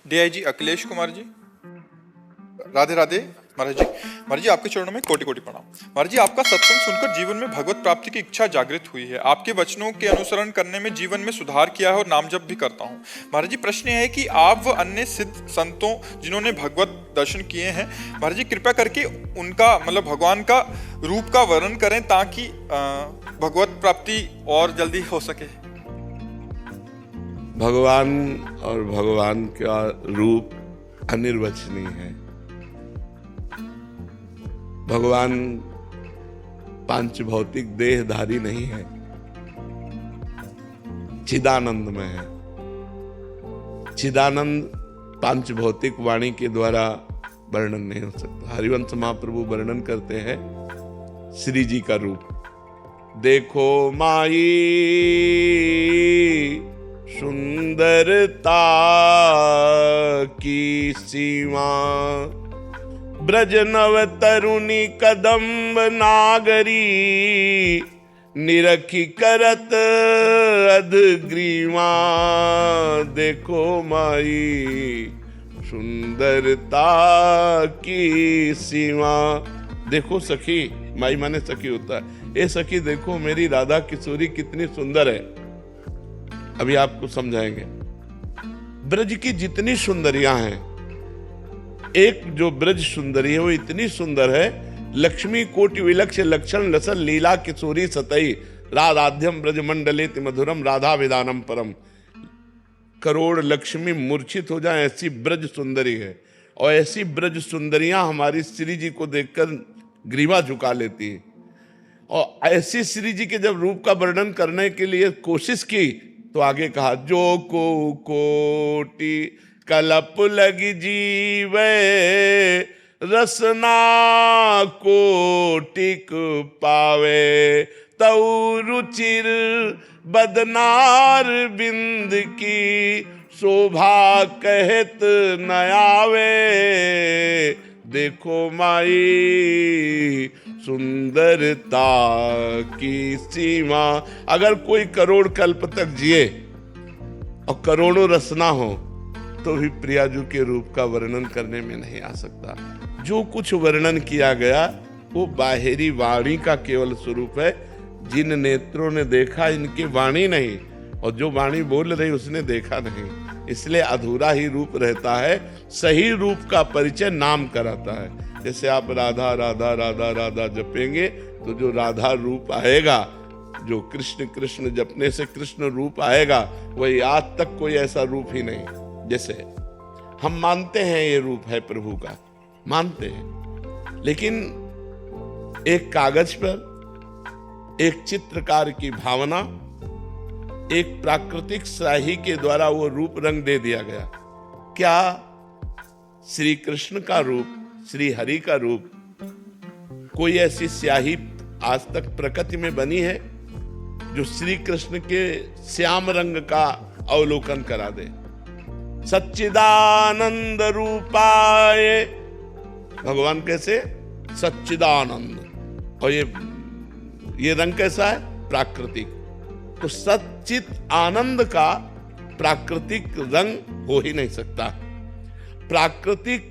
DIG Akhilesh Kumar ji, Radhe Radhe महाराज जी। महाराज जी, आपके चरणों में कोटि कोटि प्रणाम। महाराज जी, आपका सत्संग सुनकर जीवन में भगवत प्राप्ति की इच्छा जागृत हुई है। आपके वचनों के अनुसरण करने में जीवन में सुधार किया है और नाम जप भी करता हूँ। महाराज जी, प्रश्न यह है कि आप व अन्य सिद्ध संतों जिन्होंने भगवत दर्शन किए हैं, महाराज जी कृपया करके उनका मतलब भगवान का रूप का वर्णन करें ताकि भगवत प्राप्ति और जल्दी हो सके। भगवान और भगवान का रूप अनिर्वचनीय है। भगवान पांच भौतिक देहधारी नहीं है, चिदानंद में है। चिदानंद पांच भौतिक वाणी के द्वारा वर्णन नहीं हो सकता। हरिवंश महाप्रभु वर्णन करते हैं श्री जी का रूप। देखो माई सुंदरता की सीमा, ब्रज नव तरुणी कदम्ब नागरी, निरखी करत अधग्रीवा। देखो माई सुंदरता की सीमा। देखो सखी, माई माने सखी होता है। ए सखी देखो मेरी राधा किशोरी कितनी सुंदर है। अभी आपको समझाएंगे। ब्रज की जितनी सुंदरियां हैं, एक जो ब्रज सुंदरी है वो इतनी सुंदर है, लक्ष्मी कोटि विलक्ष लक्षण लसन लीला किशोरी सतई, राधाध्यम ब्रज मंडलेति मधुरम राधा विदानम परम। करोड़ लक्ष्मी मूर्छित हो जाए ऐसी ब्रज सुंदरी है। और ऐसी ब्रज सुंदरियां हमारी श्री जी को देखकर ग्रीवा झुका लेती है। और ऐसी श्री जी के जब रूप का वर्णन करने के लिए कोशिश की तो आगे कहा, जो को कोटि कलप लगी जीवे, रसना कोटिक पावे, तऊ रुचिर बदनार बिंद की, शोभा कहत न आवे। देखो माई सुंदरता की सीमा। अगर कोई करोड़ कल्प तक जिए और करोड़ों रसना हो तो भी प्रियाजू के रूप का वर्णन करने में नहीं आ सकता। जो कुछ वर्णन किया गया वो बाहरी वाणी का केवल स्वरूप है। जिन नेत्रों ने देखा इनकी वाणी नहीं, और जो वाणी बोल रही उसने देखा नहीं, इसलिए अधूरा ही रूप रहता है। सही रूप का परिचय नाम कराता है। जैसे आप राधा राधा राधा राधा जपेंगे तो जो राधा रूप आएगा, जो कृष्ण कृष्ण जपने से कृष्ण रूप आएगा, वही आज तक कोई ऐसा रूप ही नहीं। जैसे हम मानते हैं ये रूप है प्रभु का, मानते हैं, लेकिन एक कागज पर एक चित्रकार की भावना, एक प्राकृतिक स्याही के द्वारा वो रूप रंग दे दिया गया। क्या श्री कृष्ण का रूप, श्री हरि का रूप, कोई ऐसी स्याही आज तक प्रकृति में बनी है जो श्री कृष्ण के श्याम रंग का अवलोकन करा दे? सच्चिदानंद रूपाय, भगवान कैसे? सच्चिदानंद। और ये रंग कैसा है? प्राकृतिक। तो सच्चित आनंद का प्राकृतिक रंग हो ही नहीं सकता। प्राकृतिक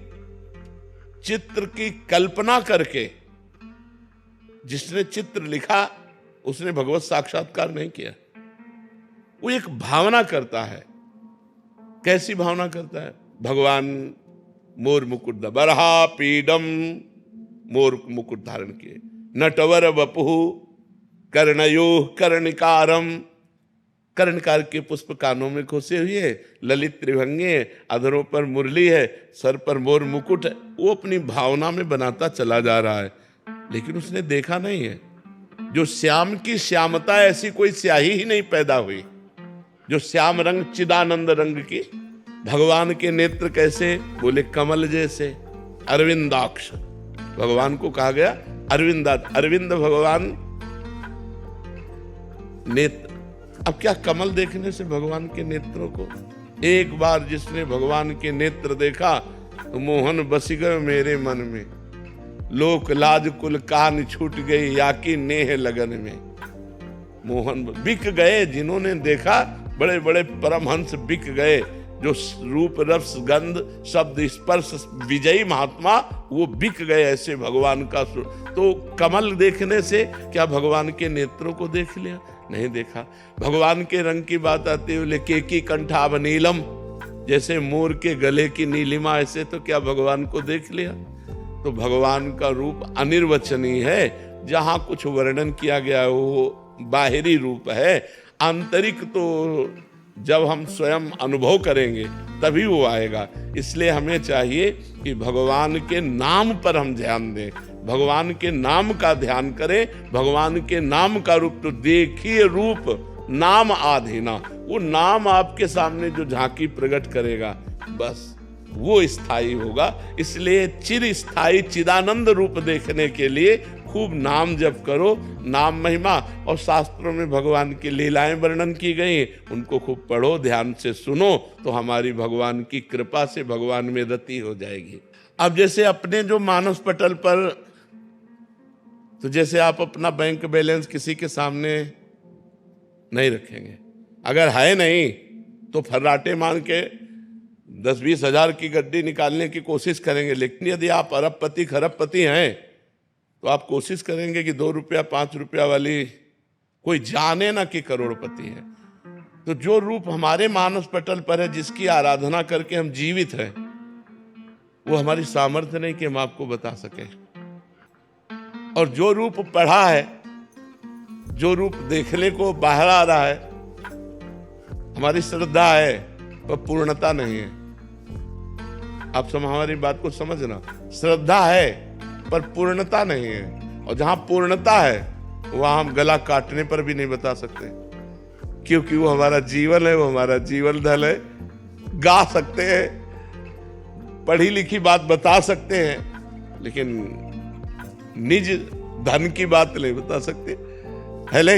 चित्र की कल्पना करके जिसने चित्र लिखा उसने भगवत साक्षात्कार नहीं किया। वो एक भावना करता है। कैसी भावना करता है? भगवान मोर मुकुट बरहा पीडम, मोर मुकुट धारण किए, नटवर वपुहु कर्णयो कर्णिकारम, कर्णकार के पुष्प कानों में खोसे हुए, ललित त्रिभंगे, अधरों पर मुरली है, सर पर मोर मुकुट है। वो अपनी भावना में बनाता चला जा रहा है, लेकिन उसने देखा नहीं है। जो श्याम की श्यामता, ऐसी कोई स्याही ही नहीं पैदा हुई जो श्याम रंग, चिदानंद रंग की। भगवान के नेत्र कैसे? बोले कमल जैसे, अरविंदाक्ष। भगवान को कहा गया अरविंद भगवान नेत्र। अब क्या कमल देखने से भगवान के नेत्रों को? एक बार जिसने भगवान के नेत्र देखा तो मोहन बस गए मेरे मन में, लोक लाज कुल कान छूट गई या की नेह लगन में। मोहन बिक गए, जिन्होंने देखा बड़े बड़े परमहंस बिक गए। जो रूप रस गंध शब्द स्पर्श विजयी महात्मा वो बिक गए ऐसे भगवान का तो कमल देखने से क्या भगवान के नेत्रों को देख लिया? नहीं देखा। भगवान के रंग की बात आती है, केकी कंठाभ नीलम, जैसे मोर के गले की नीलिमा, ऐसे तो क्या भगवान को देख लिया? तो भगवान का रूप अनिर्वचनीय है। जहां कुछ वर्णन किया गया है वो बाहरी रूप है, आंतरिक तो जब हम स्वयं अनुभव करेंगे तभी वो आएगा। इसलिए हमें चाहिए कि भगवान के नाम पर हम ध्यान दें, भगवान के नाम का ध्यान करें, भगवान के नाम का रूप। तो देखिए रूप नाम आधीना, वो नाम आपके सामने जो झांकी प्रकट करेगा बस वो स्थायी होगा। इसलिए चिर स्थायी चिदानंद रूप देखने के लिए खूब नाम जप करो, नाम महिमा। और शास्त्रों में भगवान की लीलाएं वर्णन की गई, उनको खूब पढ़ो, ध्यान से सुनो, तो हमारी भगवान की कृपा से भगवान में रति हो जाएगी। अब जैसे अपने जो मानस पटल पर, तो जैसे आप अपना बैंक बैलेंस किसी के सामने नहीं रखेंगे, अगर है नहीं तो फर्राटे मान के 10-20 हजार की गड्डी निकालने की कोशिश करेंगे। लेकिन यदि आप अरबपति खरबपति हैं तो आप कोशिश करेंगे कि 2 रुपया 5 रुपया वाली कोई जाने ना कि करोड़पति है। तो जो रूप हमारे मानस पटल पर है, जिसकी आराधना करके हम जीवित हैं, वो हमारी सामर्थ्य नहीं कि हम आपको बता सकें। और जो रूप पढ़ा है, जो रूप देखने को बाहर आ रहा है, हमारी श्रद्धा है पर पूर्णता नहीं है। आप हमारी बात को समझना, श्रद्धा है पर पूर्णता नहीं है। और जहां पूर्णता है वहां हम गला काटने पर भी नहीं बता सकते, क्योंकि वो हमारा जीवन है, वो हमारा जीवन धन है। गा सकते हैं, पढ़ी लिखी बात बता सकते हैं, लेकिन निज धन की बात नहीं बता सकते। हेले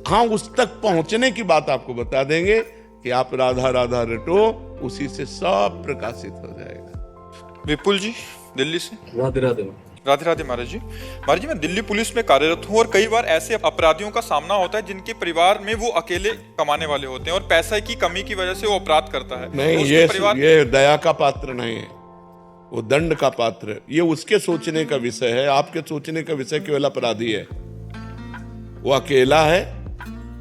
हाँ, उस तक पहुंचने की बात आपको बता देंगे कि आप राधा राधा रटो, उसी से सब प्रकाशित हो जाएगा। विपुल जी दिल्ली से। राधे राधे। राधे राधे महाराज जी। महाराज जी, मैं दिल्ली पुलिस में कार्यरत हूँ और कई बार ऐसे अपराधियों का सामना होता है जिनके परिवार में वो अकेले कमाने वाले होते हैं और पैसे की कमी की वजह से वो अपराध करता है। नहीं, ये दया का पात्र नहीं है, वो दंड का पात्र है। ये उसके सोचने का विषय है, आपके सोचने का विषय केवल अपराधी है। वो अकेला है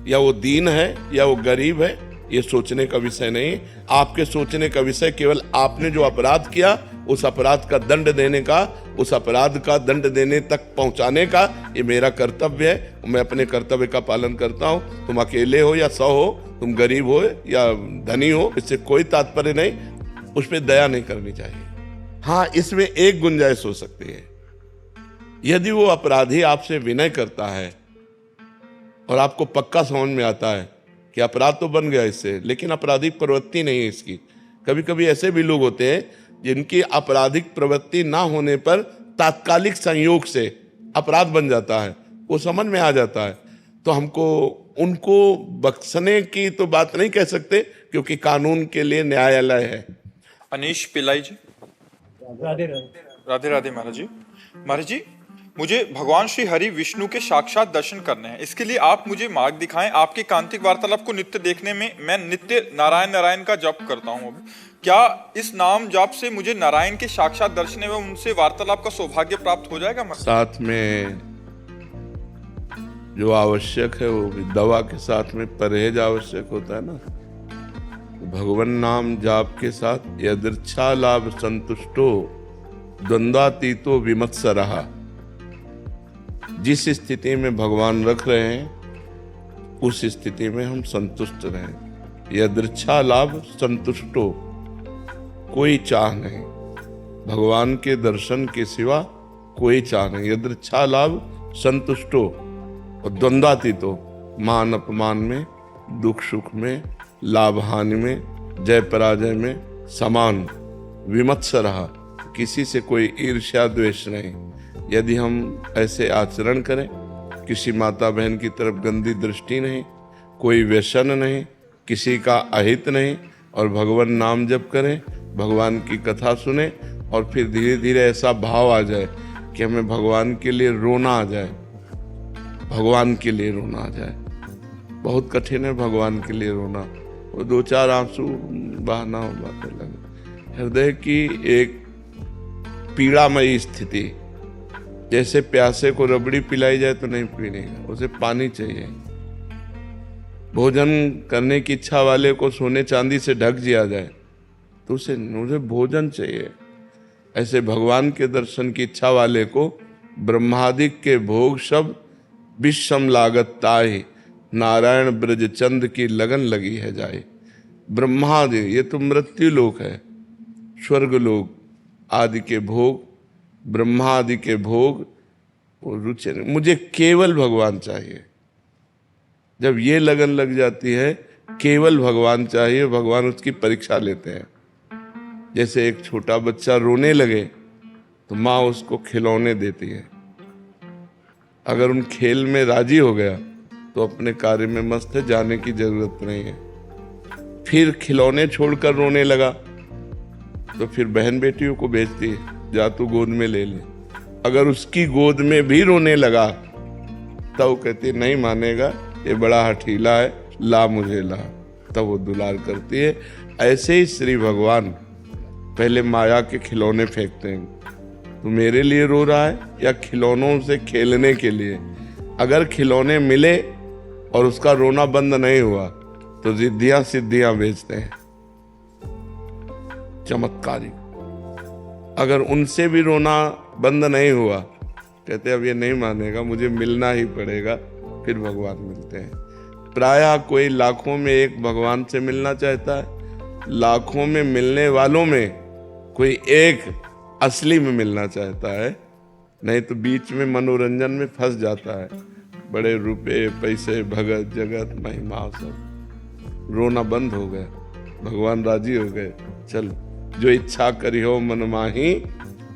या वो दीन है या वो गरीब है, ये सोचने का विषय नहीं। आपके सोचने का विषय केवल आपने जो अपराध किया, उस अपराध का दंड देने का, उस अपराध का दंड देने तक पहुंचाने का ये मेरा कर्तव्य है। मैं अपने कर्तव्य का पालन करता हूं। तुम अकेले हो या 100 हो, तुम गरीब हो या धनी हो, इससे कोई तात्पर्य नहीं। उस पर दया नहीं करनी चाहिए। हाँ, इसमें एक गुंजाइश हो सकती है, यदि वो अपराधी आपसे विनय करता है और आपको पक्का समझ में आता है कि अपराध तो बन गया इससे, लेकिन आपराधिक प्रवृत्ति नहीं है इसकी। कभी कभी ऐसे भी लोग होते हैं जिनकी आपराधिक प्रवृत्ति ना होने पर तात्कालिक संयोग से अपराध बन जाता है, वो समझ में आ जाता है। तो हमको उनको बख्शने की तो बात नहीं कह सकते, क्योंकि कानून के लिए न्यायालय है। अनीश पिल्लाई जी। राधे राधे। राधे राधे महाराज जी। महाराज जी, मुझे भगवान श्री हरि विष्णु के साक्षात दर्शन करने हैं। इसके लिए आप मुझे मार्ग दिखाएं। आपके कांतिक वार्तालाप को नित्य देखने में मैं नित्य नारायण नारायण का जप करता हूं। क्या इस नाम जाप से मुझे नारायण के साक्षात दर्शन एवं उनसे वार्तालाप का सौभाग्य प्राप्त हो जाएगा? साथ में जो आवश्यक है वो भी, दवा के साथ में परहेज आवश्यक होता है ना। भगवान नाम जाप के साथ यदृच्छा लाभ संतुष्टो द्वंद्वातीतो विमत्सरः। जिस स्थिति में भगवान रख रहे हैं उस स्थिति में हम संतुष्ट रहें। यदृच्छा लाभ संतुष्टो, कोई चाह नहीं, भगवान के दर्शन के सिवा कोई चाह नहीं। यदृच्छा लाभ संतुष्टो और द्वंद्वातीतो, मान अपमान में, दुख सुख में, लाभ हानि में, जय पराजय में समान। विमत्सरः, किसी से कोई ईर्ष्या द्वेष नहीं। यदि हम ऐसे आचरण करें, किसी माता बहन की तरफ गंदी दृष्टि नहीं, कोई व्यसन नहीं, किसी का अहित नहीं, और भगवान नाम जप करें, भगवान की कथा सुने, और फिर धीरे धीरे ऐसा भाव आ जाए कि हमें भगवान के लिए रोना आ जाए। भगवान के लिए रोना आ जाए। बहुत कठिन है भगवान के लिए रोना। वो दो चार आंसू बहाना बातें लगे। हृदय की एक पीड़ामयी स्थिति, जैसे प्यासे को रबड़ी पिलाई जाए तो नहीं पीनेगा, उसे पानी चाहिए। भोजन करने की इच्छा वाले को सोने चांदी से ढक दिया जाए तो उसे भोजन चाहिए। ऐसे भगवान के दर्शन की इच्छा वाले को ब्रह्मादिक के भोग सब विषम लागत ताहि, नारायण ब्रज चंद की लगन लगी है जाए। ब्रह्मादि ये तो मृत्यु लोक है, स्वर्ग लोक आदि के भोग, ब्रह्मादि के भोग वो रुचि नहीं, मुझे केवल भगवान चाहिए। जब ये लगन लग जाती है केवल भगवान चाहिए, भगवान उसकी परीक्षा लेते हैं। जैसे एक छोटा बच्चा रोने लगे तो माँ उसको खिलौने देती है, अगर उन खेल में राजी हो गया तो अपने कार्य में मस्त है, जाने की जरूरत नहीं है। फिर खिलौने छोड़कर रोने लगा तो फिर बहन बेटियों को भेजती है, जा तू गोद में ले ले। अगर उसकी गोद में भी रोने लगा तब वो कहती है नहीं मानेगा, ये बड़ा हठीला है, ला मुझे ला, तब वो दुलार करती है। ऐसे ही श्री भगवान पहले माया के खिलौने फेंकते हैं, तो मेरे लिए रो रहा है या खिलौनों से खेलने के लिए। अगर खिलौने मिले और उसका रोना बंद नहीं हुआ तो जिद्दियां सिद्धियां बेचते हैं, चमत्कारी। अगर उनसे भी रोना बंद नहीं हुआ, कहते अब ये नहीं मानेगा, मुझे मिलना ही पड़ेगा, फिर भगवान मिलते हैं। प्रायः कोई लाखों में एक भगवान से मिलना चाहता है, लाखों में मिलने वालों में कोई एक असली में मिलना चाहता है, नहीं तो बीच में मनोरंजन में फंस जाता है। बड़े रुपए पैसे भगत जगत महिमा सब, रोना बंद हो गया, भगवान राजी हो गए। चल जो इच्छा करी हो मन माही,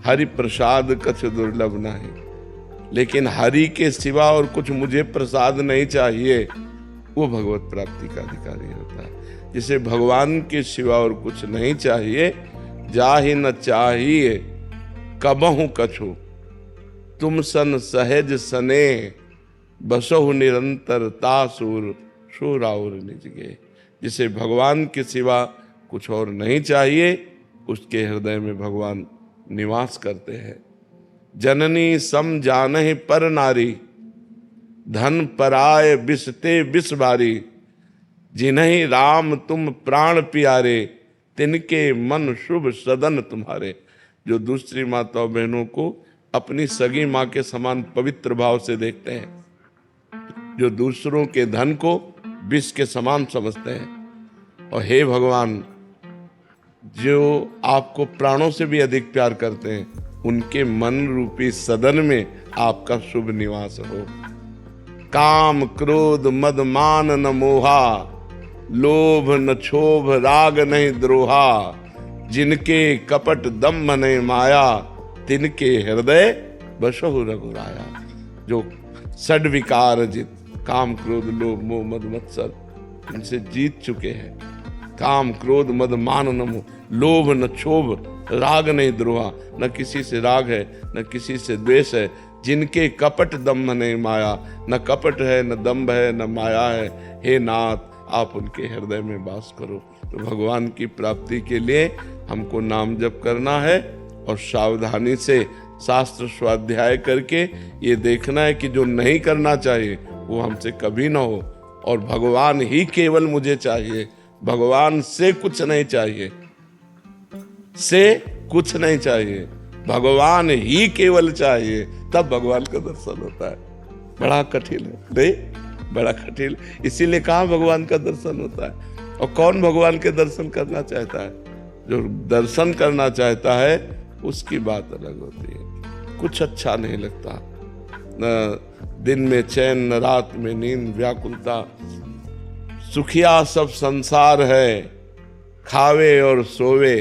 हरि प्रसाद कछ दुर्लभ नहीं। लेकिन हरि के सिवा और कुछ मुझे प्रसाद नहीं चाहिए, वो भगवत प्राप्ति का अधिकारी होता है। जिसे भगवान के सिवा और कुछ नहीं चाहिए, जाहि न चाहिए कबहु कछु, तुम सन सहज सने, बसहु निरंतर तासुर शोराउर निज गे। जिसे भगवान के सिवा कुछ और नहीं चाहिए, उसके हृदय में भगवान निवास करते हैं। जननी सम जानहि पर नारी, धन पराय बिसते बिस बारी। जिन्हीं राम तुम प्राण प्यारे, तिनके मन शुभ सदन तुम्हारे। जो दूसरी माता बहनों को अपनी सगी माँ के समान पवित्र भाव से देखते हैं, जो दूसरों के धन को विष के समान समझते हैं, और हे भगवान जो आपको प्राणों से भी अधिक प्यार करते हैं, उनके मन रूपी सदन में आपका शुभ निवास हो। काम क्रोध मद मान न मोहा, लोभ न क्षोभ राग नहीं द्रोहा। जिनके कपट दम्भ नहीं माया, तिनके हृदय बसहु रघुराया। जो षड विकार जित, काम क्रोध लोभ मोह मद मत्सर, इनसे जीत चुके हैं। काम क्रोध मद मान न मोह, लोभ न क्षोभ राग नहीं द्रोहा। न किसी से राग है न किसी से द्वेष है। जिनके कपट दम्भ नहीं माया, न कपट है न दम्भ है न माया है। हे नाथ आप उनके हृदय में वास करो। तो भगवान की प्राप्ति के लिए हमको नाम जप करना है, और सावधानी से शास्त्र स्वाध्याय करके ये देखना है कि जो नहीं करना चाहिए वो हमसे कभी ना हो, और भगवान ही केवल मुझे चाहिए, भगवान से कुछ नहीं चाहिए, से कुछ नहीं चाहिए, भगवान ही केवल चाहिए, तब भगवान का दर्शन होता है। बड़ा कठिन है नहीं, बड़ा कठिन, इसीलिए कहाँ भगवान का दर्शन होता है। और कौन भगवान के दर्शन करना चाहता है? जो दर्शन करना चाहता है उसकी बात अलग होती है। कुछ अच्छा नहीं लगता, न दिन में चैन न रात में नींद, व्याकुलता। सुखिया सब संसार है, खावे और सोवे।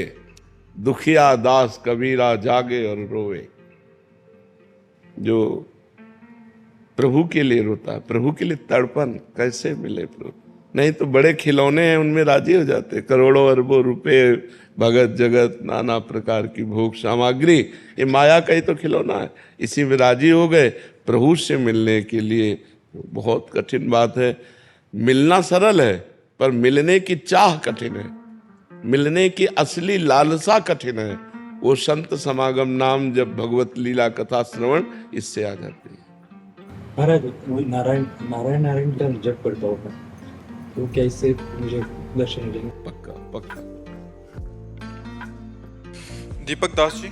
दुखिया दास कबीरा जागे और रोवे। जो प्रभु के लिए रोता है, प्रभु के लिए तड़पन कैसे मिले प्रभु? नहीं तो बड़े खिलौने हैं उनमें राजी हो जाते, करोड़ों अरबों रुपए, भगत जगत, नाना प्रकार की भोग सामग्री, ये माया का ही तो खिलौना है, इसी में राजी हो गए। प्रभु से मिलने के लिए बहुत कठिन बात है। मिलना सरल है, पर मिलने की चाह कठिन है, मिलने की असली लालसा कठिन है। वो संत समागम नाम जब भगवत लीला कथा श्रवण इससे आ जाती है। महाराज वो नारायण नारायण नारायण का जप करता हूँ मैं, तो क्या इससे मुझे दर्शन मिलेंगे? पक्का पक्का। दीपक दास जी,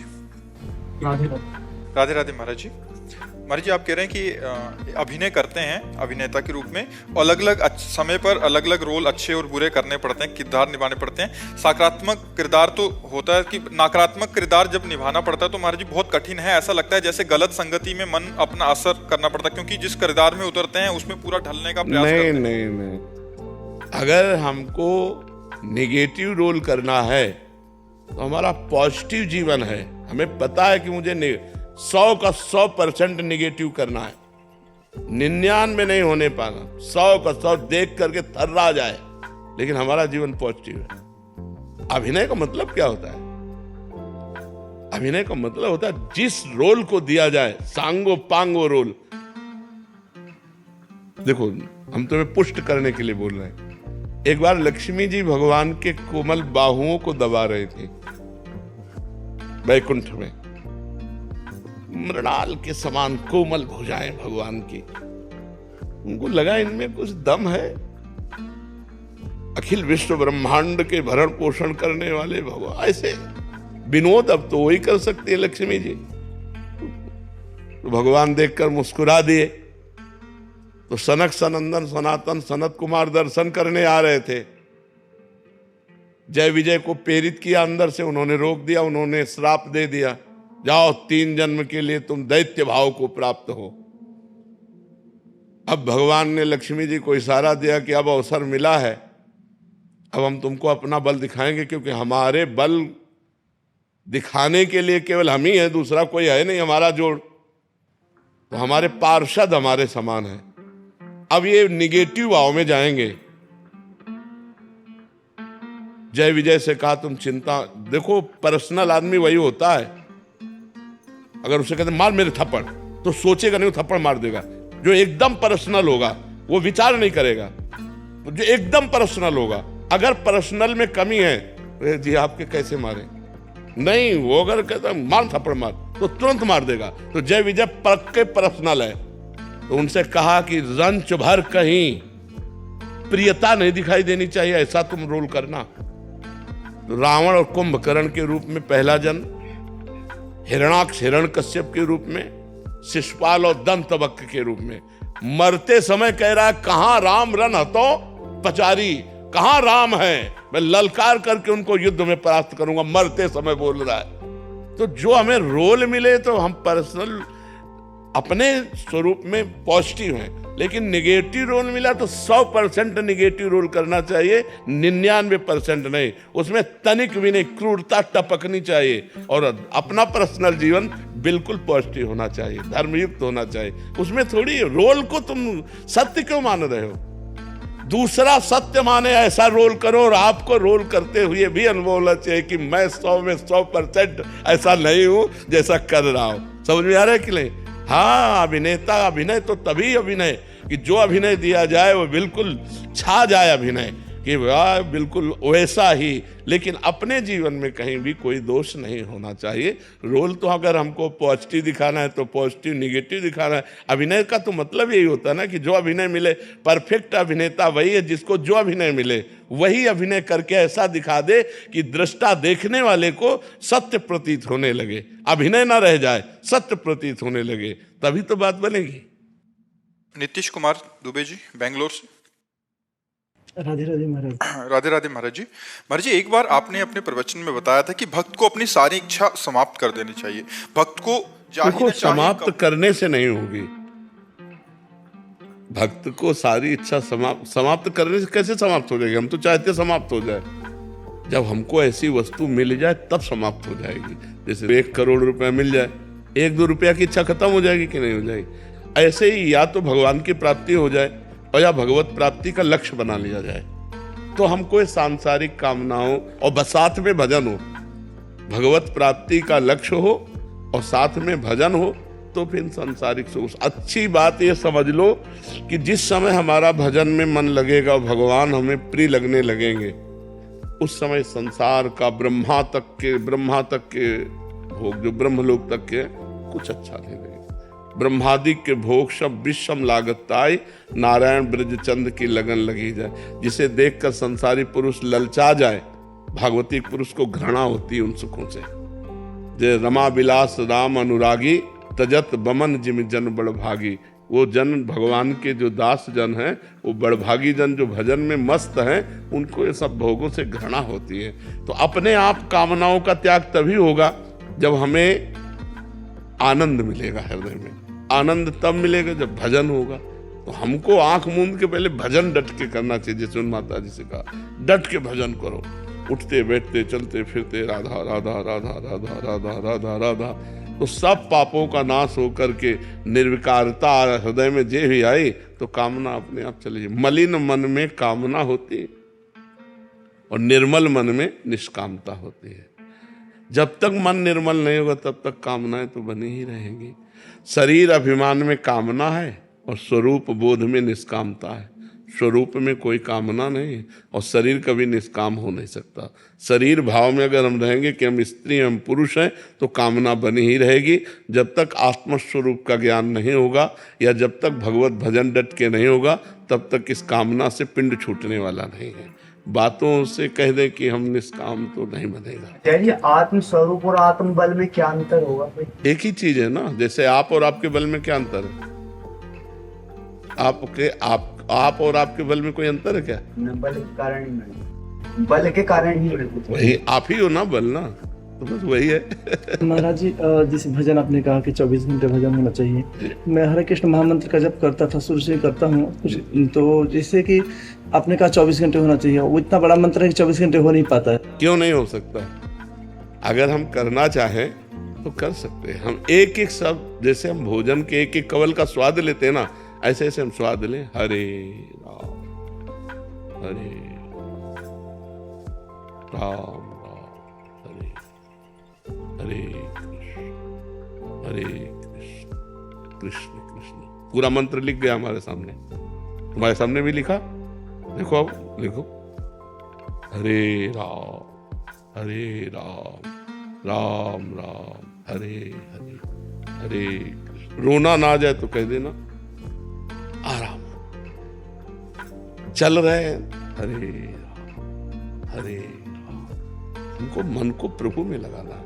राधे राधे। राधे राधे महाराज जी। महाराज जी, आप कह रहे हैं कि अभिनय करते हैं अभिनेता के रूप में, अलग अलग समय पर अलग अलग रोल अच्छे और बुरे करने पड़ते हैं, किरदार निभाने पड़ते हैं। सकारात्मक किरदार तो होता है कि नकारात्मक किरदार जब निभाना पड़ता है तो महाराज जी बहुत कठिन है। ऐसा लगता है जैसे गलत संगति में मन अपना असर करना पड़ता है, क्योंकि जिस किरदार में उतरते हैं उसमें पूरा ढलने का प्रयास करते हैं। नहीं, अगर हमको निगेटिव रोल करना है तो हमारा पॉजिटिव जीवन है। हमें पता है कि मुझे 100 का 100% निगेटिव करना है, 99 नहीं होने पाना, 100 का 100 देख करके थर्रा जाए, लेकिन हमारा जीवन पॉजिटिव है। अभिनय का मतलब क्या होता है? अभिनय का मतलब होता है जिस रोल को दिया जाए, सांगो पांगो रोल। देखो, हम तुम्हें पुष्ट करने के लिए बोल रहे हैं। एक बार लक्ष्मी जी भगवान के कोमल बाहुओं को दबा रहे थे वैकुंठ में। मृणाल के समान कोमल भुजाएं भगवान की। उनको लगा इनमें कुछ दम है। अखिल विश्व ब्रह्मांड के भरण पोषण करने वाले भगवान, ऐसे विनोद अब तो वही कर सकती है लक्ष्मी जी। तो भगवान देखकर मुस्कुरा दिए। तो सनक सनंदन सनातन सनत कुमार दर्शन करने आ रहे थे। जय विजय को प्रेरित किया अंदर से, उन्होंने रोक दिया, उन्होंने श्राप दे दिया, जाओ 3 जन्म के लिए तुम दैत्य भाव को प्राप्त हो। अब भगवान ने लक्ष्मी जी को इशारा दिया कि अब अवसर मिला है, अब हम तुमको अपना बल दिखाएंगे, क्योंकि हमारे बल दिखाने के लिए केवल हम ही है, दूसरा कोई है नहीं हमारा जोड़। तो हमारे पार्षद हमारे समान है। अब ये निगेटिव भाव में जाएंगे। जय विजय से कहा तुम चिंता, देखो पर्सनल आदमी वही होता है। अगर उसे कहते मार मेरे थप्पड़, तो सोचेगा नहीं, वो थप्पड़ मार देगा। जो एकदम पर्सनल होगा वो विचार नहीं करेगा। जो एकदम पर्सनल होगा, अगर पर्सनल में कमी है, जी आपके कैसे मारे, नहीं, वो अगर कहता मार थप्पड़ मार, तो तुरंत मार देगा। तो जय विजय पक्के पर्सनल है। तो उनसे कहा कि रंच भर कहीं प्रियता नहीं दिखाई देनी चाहिए, ऐसा तुम रोल करना। तो रावण और कुंभकर्ण के रूप में पहला जन्म, हिरणाक्ष हिरण्यकश्यप के रूप में, शिशुपाल और दंतवक्र के रूप में। मरते समय कह रहा है कहां राम रन हतो पचारी, कहां राम है, मैं ललकार करके उनको युद्ध में परास्त करूंगा, मरते समय बोल रहा है। तो जो हमें रोल मिले तो हम पर्सनल अपने स्वरूप में पॉजिटिव हैं, लेकिन निगेटिव रोल मिला तो 100% निगेटिव रोल करना चाहिए, 99% नहीं। उसमें तनिक भी नहीं, क्रूरता टपकनी चाहिए। और अपना पर्सनल जीवन बिल्कुल पॉजिटिव होना चाहिए, धर्मयुक्त होना चाहिए। उसमें थोड़ी रोल को तुम सत्य क्यों मान रहे हो? दूसरा सत्य माने ऐसा रोल करो, और आपको रोल करते हुए भी अनुभव होना चाहिए कि मैं 100 में 100% ऐसा नहीं हूं जैसा कर रहा हूं। समझ में आ रहा है कि नहीं? हाँ, अभिनेता अभिनय तो तभी अभिनय कि जो अभिनय दिया जाए वो बिल्कुल छा जाए अभिनय, कि वाह बिल्कुल वैसा ही। लेकिन अपने जीवन में कहीं भी कोई दोष नहीं होना चाहिए। रोल तो अगर हमको पॉजिटिव दिखाना है तो पॉजिटिव, निगेटिव दिखाना है। अभिनय का तो मतलब यही होता है ना कि जो अभिनय मिले, परफेक्ट अभिनेता वही है जिसको जो अभिनय मिले वही अभिनय करके ऐसा दिखा दे कि दृष्टा देखने वाले को सत्य प्रतीत होने लगे, अभिनय ना रह जाए, सत्य प्रतीत होने लगे, तभी तो बात बनेगी। नीतीश कुमार दुबे जी, बेंगलोर से। राधे राधे महाराज। राधे राधे महाराज जी। महाराज जी, एक बार आपने अपने प्रवचन में बताया था कि भक्त को अपनी सारी इच्छा समाप्त कर देनी चाहिए। भक्त को देखो, समाप्त करने से नहीं होगी। भक्त को सारी इच्छा समाप्त करने से कैसे समाप्त हो जाएगी? हम तो चाहते समाप्त हो जाए। जब हमको ऐसी वस्तु मिल जाए तब समाप्त हो जाएगी। जैसे 1 करोड़ रुपया मिल जाए, 1-2 रुपया की इच्छा खत्म हो जाएगी कि नहीं हो जाएगी? ऐसे ही या तो भगवान की प्राप्ति हो जाए और या भगवत प्राप्ति का लक्ष्य बना लिया जाए। तो हमको सांसारिक कामनाओं और बस साथ में भजन हो, भगवत प्राप्ति का लक्ष्य हो और साथ में भजन हो, तो फिर सांसारिक सुख। अच्छी बात ये समझ लो कि जिस समय हमारा भजन में मन लगेगा, भगवान हमें प्रिय लगने लगेंगे, उस समय संसार का ब्रह्मा तक के भोग, जो ब्रह्मलोक तक के, कुछ अच्छा नहीं लगेगा। ब्रह्मादि के भोग सब विषम लागताई, नारायण ब्रज चंद की लगन लगी जाए। जिसे देखकर संसारी पुरुष ललचा जाए, भागवतिक पुरुष को घृणा होती है उन सुखों से। जय रमा विलास राम अनुरागी, तजत बमन जिम जन बड़भागी। वो जन, भगवान के जो दास जन हैं, वो बड़भागी जन जो भजन में मस्त हैं, उनको ये सब भोगों से घृणा होती है। तो अपने आप कामनाओं का त्याग तभी होगा जब हमें आनंद मिलेगा। हृदय में आनंद तब मिलेगा जब भजन होगा। तो हमको आंख मूंद के पहले भजन डट के करना चाहिए। जैसे उन माता जी से कहा, डट के भजन करो, उठते बैठते चलते फिरते राधा राधा राधा राधा राधा राधा राधा। तो सब पापों का नाश होकर के निर्विकारता हृदय में जे भी आई, तो कामना अपने आप चली जाए। मलिन मन में कामना होती है और निर्मल मन में निष्कामता होती है। जब तक मन निर्मल नहीं होगा तब तक कामनाएं तो बनी ही रहेंगी। शरीर अभिमान में कामना है और स्वरूप बोध में निष्कामता है। स्वरूप में कोई कामना नहीं और शरीर कभी निष्काम हो नहीं सकता। शरीर भाव में अगर हम रहेंगे कि हम स्त्री हम पुरुष हैं, तो कामना बनी ही रहेगी। जब तक आत्मस्वरूप का ज्ञान नहीं होगा या जब तक भगवत भजन डट के नहीं होगा, तब तक इस कामना से पिंड छूटने वाला नहीं है। बातों से कह दे कि हम निष्काम, तो नहीं बनेगा। चलिए, आत्म स्वरूप और आत्म बल में क्या अंतर होगा भाई? एक ही चीज है ना। जैसे आप और आपके बल में क्या अंतर है? आप और आपके बल में कोई अंतर है क्या? बल के कारण ही नहीं, बल के कारण ही नहीं। वही आप ही हो ना, बल ना, तो बस वही है। महाराज जी, जिस भजन आपने कहा कि 24 घंटे भजन होना चाहिए, मैं हरे कृष्ण महामंत्र का जप करता था, शुरू से करता हूँ। तो जैसे कि आपने कहा 24 घंटे होना चाहिए, वो इतना बड़ा मंत्र है कि 24 घंटे हो नहीं पाता है। क्यों नहीं हो सकता? अगर हम करना चाहें तो कर सकते हैं। हम एक एक शब्द, जैसे हम भोजन के एक एक कवल का स्वाद लेते हैं ना, ऐसे ऐसे हम स्वाद लें। हरे राम हरे राम हरे हरे कृष्ण कृष्ण कृष्ण। पूरा मंत्र लिख गया हमारे सामने, तुम्हारे सामने भी लिखा। देखो, अब लिखो, हरे राम राम राम हरे हरे हरे कृष्ण। रोना ना आ जाए तो कह देना आराम, चल रहे हैं हरे राम। हमको मन को प्रभु में लगाना।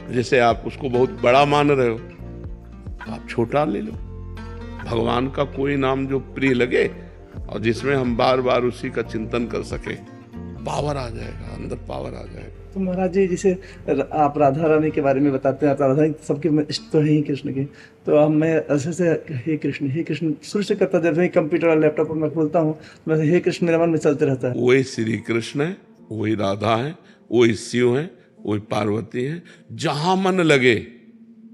जैसे आप उसको बहुत बड़ा मान रहे हो, आप छोटा ले लो। भगवान का कोई नाम जो प्रिय लगे और जिसमें हम बार बार उसी का चिंतन कर सके, पावर आ जाएगा, अंदर पावर आ जाएगा। तो महाराज जी, जैसे आप राधा रानी के बारे में बताते हैं, राधा रानी सबके इष्ट तो है ही कृष्ण के। तो अब मैं ऐसे से हे कृष्ण शुरू से करता, जब भी कंप्यूटर और लैपटॉप पर मैं खोलता हूँ, मैं हे कृष्ण मेरे मन में चलते रहता है। वही श्री कृष्ण है, वही राधा है, वही शिव है, वही पार्वती है। जहां मन लगे,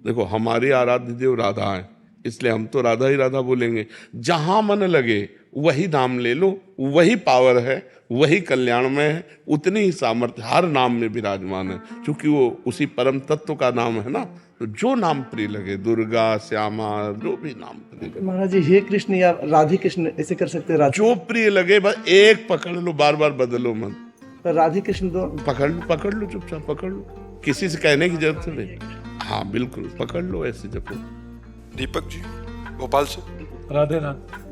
देखो हमारी आराध्य देव राधा है, इसलिए हम तो राधा ही राधा बोलेंगे। जहां मन लगे वही नाम ले लो, वही पावर है, वही कल्याणमय है, उतनी ही सामर्थ्य हर नाम में विराजमान है, क्योंकि वो उसी परम तत्व का नाम है ना। तो जो नाम प्रिय लगे, दुर्गा श्यामा, जो भी नाम प्रिय लगे। महाराज जी, हे कृष्ण या राधे कृष्ण ऐसे कर सकते हैं? जो प्रिय लगे बस एक पकड़ लो, बार बार बदलो मत। राधे कृष्ण तो पकड़ लो चुपचाप पकड़ लो, किसी से कहने की जरूरत नहीं। हाँ बिल्कुल, पकड़ लो, ऐसे जपो। दीपक जी भोपाल से। राधे राधे।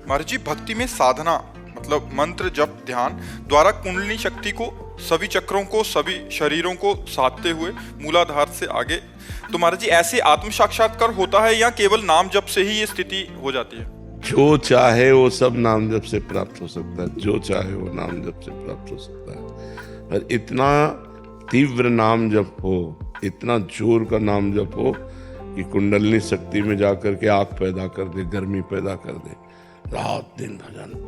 महाराज जी, भक्ति में साधना मतलब मंत्र जप ध्यान द्वारा कुंडलिनी शक्ति को, सभी चक्रों को, सभी शरीरों को साधते हुए मूलाधार से आगे, तो महाराज जी ऐसे आत्म साक्षात्कार होता है या केवल नाम जप से ही ये स्थिति हो जाती है? जो चाहे वो सब नाम जप से प्राप्त हो सकता है, जो चाहे वो नाम जप से प्राप्त हो सकता है। और इतना तीव्र नाम जप हो, इतना जोर का नाम जप हो कि कुंडलिनी शक्ति में जाकर के आग पैदा कर दे, गर्मी पैदा कर दे, रात दिन भजन,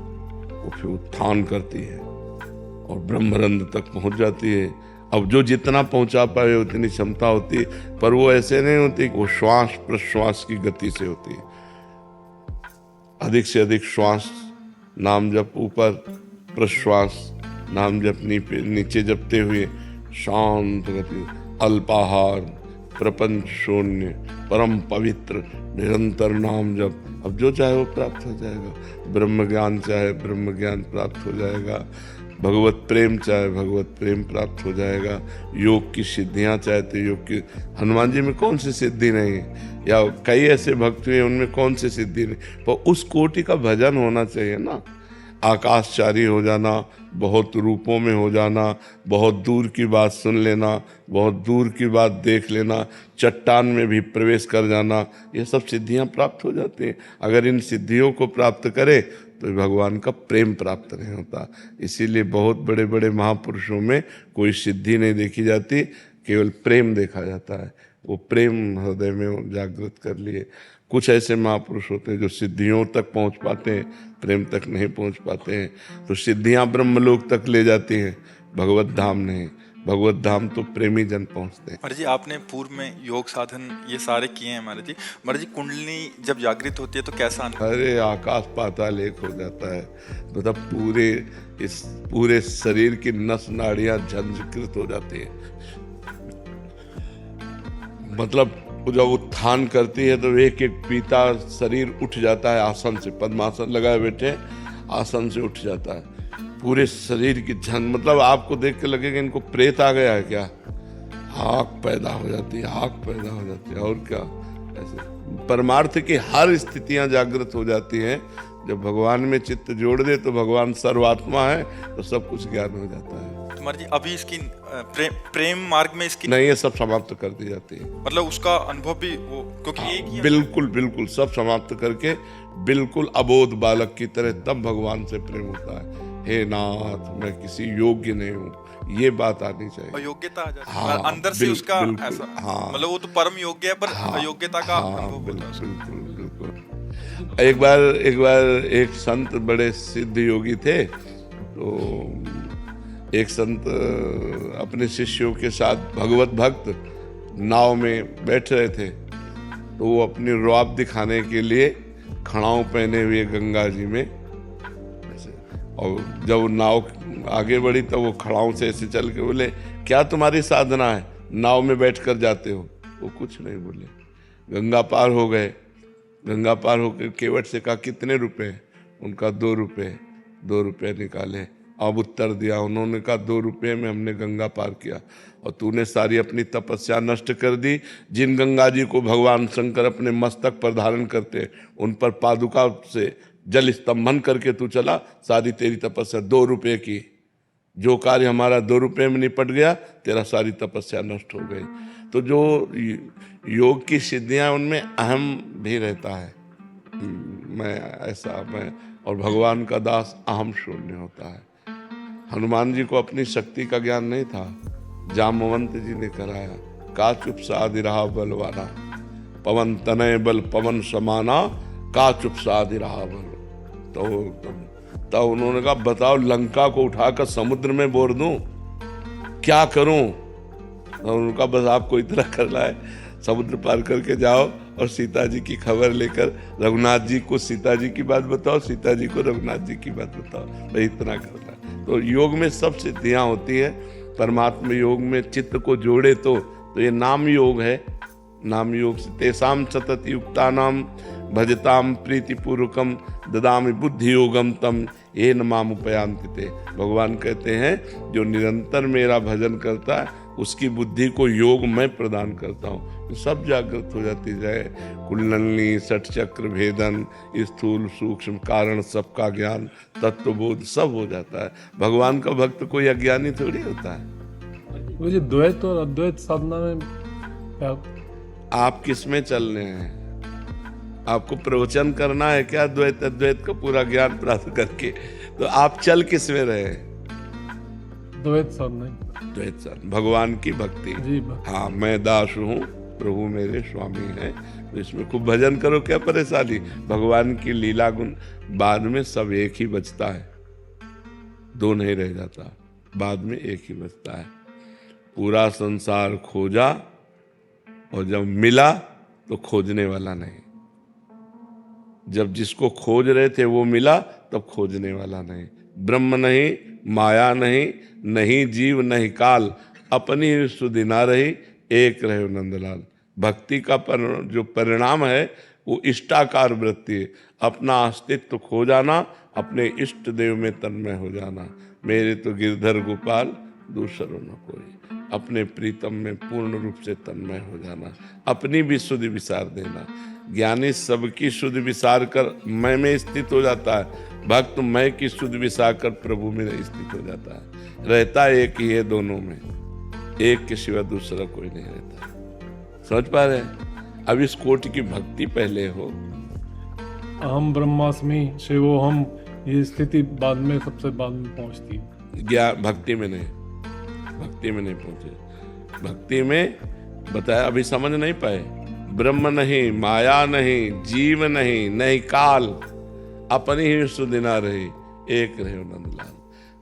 वो फिर उत्थान करती है और ब्रह्मरंध्र तक पहुंच जाती है। अब जो जितना पहुंचा पाए उतनी क्षमता होती है, पर वो ऐसे नहीं होती, वो श्वास प्रश्वास की गति से होती है। अधिक से अधिक श्वास नाम जप ऊपर, प्रश्वास नाम जप नीचे जपते हुए शांत गति, अल्पाहार, प्रपंच शून्य, परम पवित्र, निरंतर नाम जप। अब जो चाहे वो प्राप्त हो जाएगा। ब्रह्म ज्ञान चाहे ब्रह्म ज्ञान प्राप्त हो जाएगा, भगवत प्रेम चाहे भगवत प्रेम प्राप्त हो जाएगा, योग की सिद्धियां चाहे तो योग की। हनुमान जी में कौन सी सिद्धि नहीं है, या कई ऐसे भक्त हुए उनमें कौन सी सिद्धि नहीं, पर उस कोटि का भजन होना चाहिए ना। आकाशचारी हो जाना, बहुत रूपों में हो जाना, बहुत दूर की बात सुन लेना, बहुत दूर की बात देख लेना, चट्टान में भी प्रवेश कर जाना, ये सब सिद्धियां प्राप्त हो जाती हैं। अगर इन सिद्धियों को प्राप्त करे तो भगवान का प्रेम प्राप्त नहीं होता। इसीलिए बहुत बड़े बड़े महापुरुषों में कोई सिद्धि नहीं देखी जाती, केवल प्रेम देखा जाता है। वो प्रेम हृदय में जागृत कर लिए। कुछ ऐसे महापुरुष होते हैं जो सिद्धियों तक पहुंच पाते हैं, प्रेम तक नहीं पहुंच पाते हैं। तो सिद्धियां ब्रह्मलोक तक ले जाती हैं, भगवत धाम नहीं। भगवत धाम तो प्रेमी जन पहुंचते हैं। महाराज जी आपने पूर्व में योग साधन ये सारे किए हैं महाराज जी। महाराज जी कुंडली जब जागृत होती है तो कैसा अनुभव? अरे आकाश पाताल एक हो जाता है। मतलब पूरे शरीर की नस नाड़ियां झंझकृत हो जाती है। मतलब जब उत्थान करती है तो एक एक पीता शरीर उठ जाता है आसन से। पद्मासन लगाए बैठे आसन से उठ जाता है पूरे शरीर की झन। मतलब आपको देख के लगेगा इनको प्रेत आ गया है क्या। आग पैदा हो जाती है, आग पैदा हो जाती है। और क्या, ऐसे परमार्थ की हर स्थितियां जागृत हो जाती हैं। जब भगवान में चित्त जोड़ दे तो भगवान सर्वात्मा है, तो सब कुछ ज्ञान हो जाता है। तो महाराज जी अभी इसकी प्रेम मार्ग में इसकी नहीं, ये सब समाप्त कर दी जाती है। मतलब उसका अनुभव भी वो क्योंकि एक ही बिल्कुल बिल्कुल सब समाप्त करके बिल्कुल अबोध बालक की तरह तब भगवान से प्रेम होता है। हे नाथ, मैं किसी योग्य नहीं हूँ, ये बात आनी चाहिए। अयोग्यता आ जाती है। हाँ, अंदर से उसका बिल्कुल, ऐसा हाँ, मतलब वो तो परम योग्य है पर अयोग्यता का हाँ, अनुभव होता है उसको। बिल्कुल बिल्कुल। एक बार एक संत बड़े सिद्ध योगी थे। तो एक संत अपने शिष्यों के साथ भगवत भक्त नाव में बैठ रहे थे। तो वो अपनी रौब दिखाने के लिए खड़ाऊ पहने हुए गंगा जी में ऐसे, और जब नाव आगे बढ़ी तो वो खड़ाऊ से ऐसे चल के बोले, क्या तुम्हारी साधना है, नाव में बैठ कर जाते हो। वो कुछ नहीं बोले। गंगा पार हो गए। गंगा पार होकर केवट से कहा कितने रुपए। उनका 2 रुपये। 2 रुपये निकाले। अब उत्तर दिया। उन्होंने कहा 2 रुपये में हमने गंगा पार किया, और तूने सारी अपनी तपस्या नष्ट कर दी। जिन गंगा जी को भगवान शंकर अपने मस्तक पर धारण करते, उन पर पादुका से जल स्तंभन करके तू चला, सारी तेरी तपस्या 2 रुपये की। जो कार्य हमारा 2 रुपये में निपट गया, तेरा सारी तपस्या नष्ट हो गई। तो जो योग की सिद्धियां, उनमें अहम भी रहता है। मैं और भगवान का दास अहम शून्य होता है। हनुमान जी को अपनी शक्ति का ज्ञान नहीं था। जामवंत जी ने कराया। का चुप साधि रहा बलवाना, पवन तनय बल पवन समाना, का चुप साधि रहा बल। तो उन्होंने कहा बताओ, लंका को उठाकर समुद्र में बोर दूं, क्या करूं। तो उनका बस आपको इतना करना है, समुद्र पार करके जाओ और सीता जी की खबर लेकर रघुनाथ जी को सीता जी की बात बताओ, सीता जी को रघुनाथ जी की बात बताओ। भाई इतना करना है। तो योग में सब सिद्धियां होती है। परमात्मा योग में चित्त को जोड़े तो ये नाम योग है। नाम योग से तेसाम सतत युक्तानाम भजताम प्रीतिपूर्वकम ददामि बुद्धि योगम तम येन माम उपयान्ति ते। भगवान कहते हैं जो निरंतर मेरा भजन करता है उसकी बुद्धि को योग मैं प्रदान करता हूँ। सब जागृत हो जाती जाए। कुंडलनी, षट चक्र भेदन, स्थूल सूक्ष्म कारण, सबका ज्ञान, तत्वबोध सब हो जाता है। भगवान का भक्त कोई अज्ञानी थोड़ी होता है। मुझे द्वैत और अद्वैत साधना में क्या? आप किस में चल रहे हैं? आपको प्रवचन करना है क्या द्वैत अद्वैत का पूरा ज्ञान प्राप्त करके? तो आप चल किस में रहे? द्वैत साधना। द्वैत साधना, भगवान की भक्ति। जी हाँ, मैं दास हूँ, प्रभु मेरे स्वामी हैं। तो इसमें खूब भजन करो, क्या परेशानी। भगवान की लीला गुण बाद में सब एक ही बचता है, 2 नहीं रह जाता। बाद में एक ही बचता है। पूरा संसार खोजा और जब मिला तो खोजने वाला नहीं। जब जिसको खोज रहे थे वो मिला तब खोजने वाला नहीं। ब्रह्म नहीं, माया नहीं, नहीं जीव नहीं काल, अपनी सुधि ना रही, एक रहे नंदलाल। भक्ति का जो परिणाम है वो इष्टाकार वृत्ति है, अपना अस्तित्व खो जाना, अपने इष्ट देव में तन्मय हो जाना। मेरे तो गिरधर गोपाल दूसरो न कोई, अपने प्रीतम में पूर्ण रूप से तन्मय हो जाना, अपनी भी सुधि विसार देना। ज्ञानी सबकी सुधि विसार कर मैं में स्थित हो जाता है, भक्त मैं की सुधि विसार कर प्रभु में स्थित हो जाता है। रहता एक ही है दोनों में, एक के सिवा दूसरा कोई नहीं रहता। समझ पा रहे हैं? अब इस कोटि की भक्ति पहले हो। अहम ब्रह्मास्मि शिवोहम, ये स्थिति बाद में, सबसे बाद में पहुंचती है। ज्ञान भक्ति में नहीं, भक्ति में नहीं पहुंचे। भक्ति में बताया अभी समझ नहीं पाए। ब्रह्म नहीं, माया नहीं, जीव नहीं, नहीं काल, अपनी ही सुधि ना रही, एक रहे नंदलाल।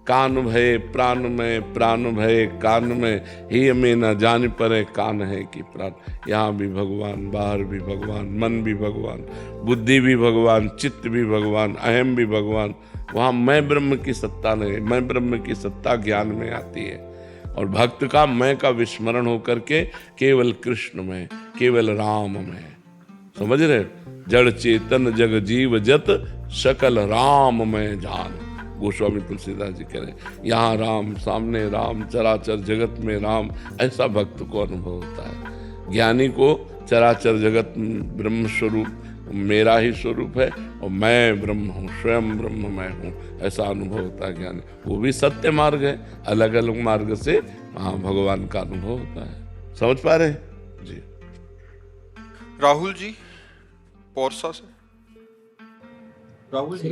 कान भय प्राण में, प्राण भय कान में, ही में न जान परे कान है कि प्राण। यहाँ भी भगवान, बाहर भी भगवान, मन भी भगवान, बुद्धि भी भगवान, चित्त भी भगवान, अहम भी भगवान। वहाँ मैं ब्रह्म की सत्ता नहीं, मैं ब्रह्म की सत्ता ज्ञान में आती है। और भक्त का मैं का विस्मरण होकर के केवल कृष्ण में, केवल राम में। समझ रहे? जड़ चेतन जग जीव जत सकल राम में जान। गोस्वामी तुलसीदास जी कह रहे हैं, यहाँ राम, सामने राम, चराचर जगत में राम। ऐसा भक्त को अनुभव होता है। ज्ञानी को चराचर जगत ब्रह्म स्वरूप मेरा ही स्वरूप है और मैं ब्रह्म हूँ, स्वयं ब्रह्म मैं हूँ, ऐसा अनुभव होता है ज्ञानी। वो भी सत्य मार्ग है, अलग अलग मार्ग से वहाँ भगवान का अनुभव होता है। समझ पा रहे हैं जी? राहुल जी पोरसा से। राहुल जी,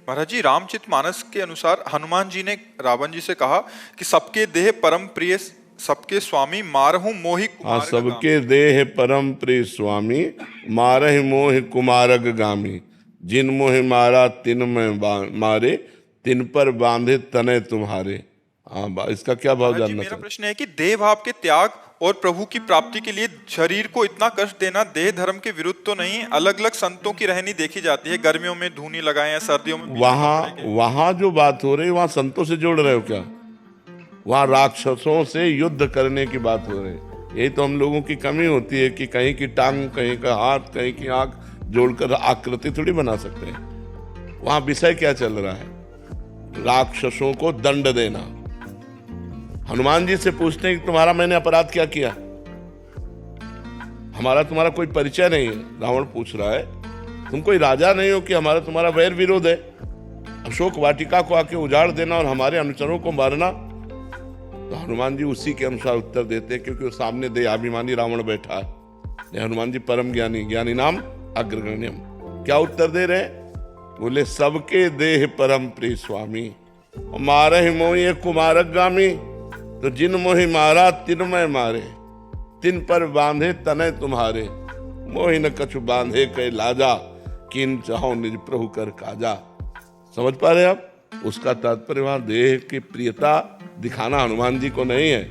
महाराज जी, रामचरितमानस के अनुसार हनुमान जी ने रावण जी से कहा कि सबके देह परम प्रिय, सबके स्वामी, मारहु मोहि कुमारग गामी। सबके देह परम प्रिय स्वामी, मारहि मोहि कुमारग गामी। जिन मोहि मारा तिन में मारे, तिन पर बांधे तने तुम्हारे। हाँ, इसका क्या भाव जानना मेरा चाहिए? प्रश्न है कि देह भाव के त्याग और प्रभु की प्राप्ति के लिए शरीर को इतना कष्ट देना देह धर्म के विरुद्ध तो नहीं? अलग अलग संतों की रहनी देखी जाती है, गर्मियों में धूनी लगाए या सर्दियों में। वहां जो बात हो रही है, वहां संतों से जोड़ रहे हो क्या? वहां राक्षसों से युद्ध करने की बात हो रही है। यही तो हम लोगों की कमी होती है कि कहीं की टांग, कहीं का हाथ, कहीं की आंख जोड़कर आकृति थोड़ी बना सकते हैं। वहां विषय क्या चल रहा है? राक्षसों को दंड देना। हनुमान जी से पूछते हैं कि तुम्हारा मैंने अपराध क्या किया? हमारा तुम्हारा कोई परिचय नहीं है। रावण पूछ रहा है, तुम कोई राजा नहीं हो कि हमारा तुम्हारा वैर विरोध है? अशोक वाटिका को आके उजाड़ देना और हमारे अनुचरों को मारना। तो हनुमान जी उसी के अनुसार उत्तर देते हैं, क्योंकि सामने देहाभिमानी रावण बैठा है। हनुमान जी परम ज्ञानी, ज्ञानी नाम अग्रगण्यम। क्या उत्तर दे रहे हैं? बोले सबके देह परम प्रिय स्वामी, मारहि मोहि कुमारग गामी। तो जिन मोहि मारा तिन मैं मारे, तिन पर बांधे तने तुम्हारे। मोहि न कछु बांधे कै लाजा, किन चाहो निज प्रभु कर काजा। समझ पा रहे आप? उसका तात्पर्य वहां देह की प्रियता दिखाना हनुमान जी को नहीं है।